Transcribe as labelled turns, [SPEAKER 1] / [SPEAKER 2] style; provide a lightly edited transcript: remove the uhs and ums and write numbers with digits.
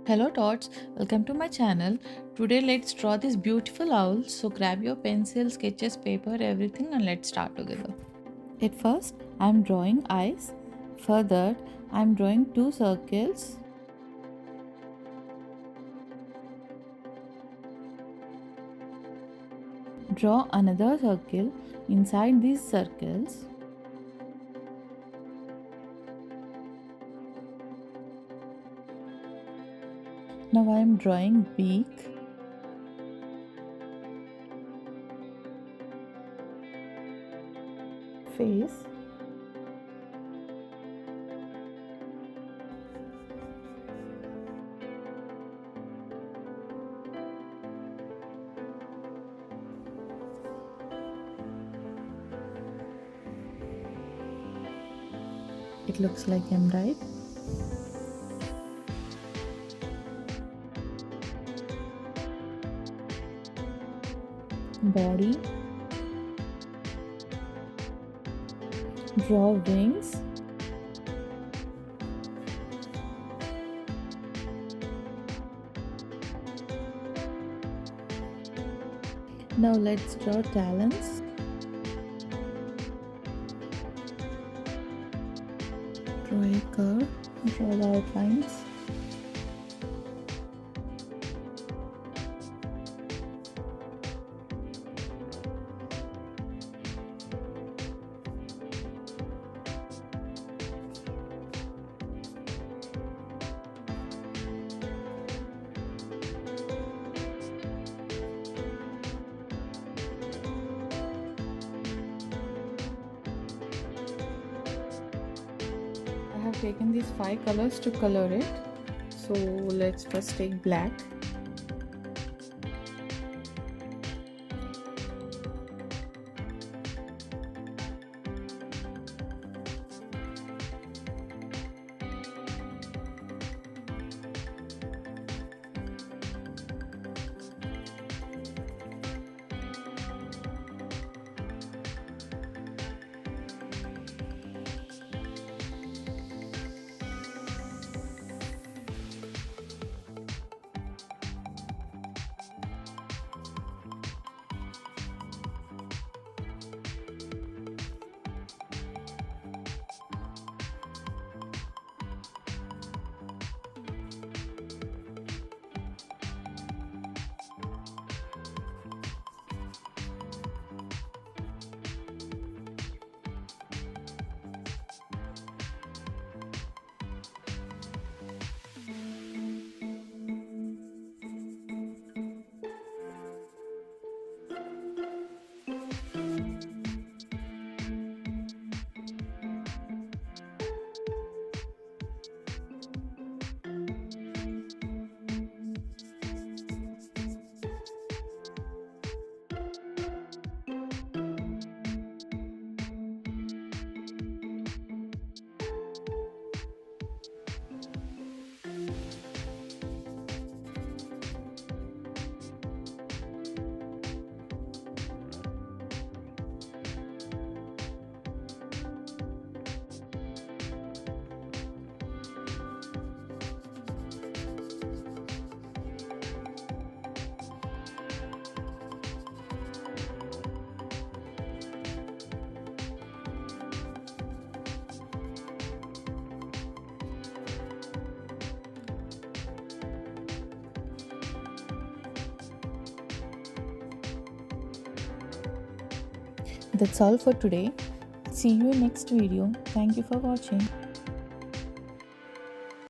[SPEAKER 1] Hello tots, welcome to my channel. Today let's draw this beautiful owl. So grab your pencil, sketches, paper, everything and let's start together. At first I am drawing eyes. For that I am drawing two circles. Draw another circle inside these circles. Now I am drawing beak. Face. It looks like I'm right. Body. Draw wings. Now let's draw talons. Draw a curve, draw the outlines. I have taken these 5 colors to color it. So let's first take black. That's all for today. See you in next video. Thank you for watching.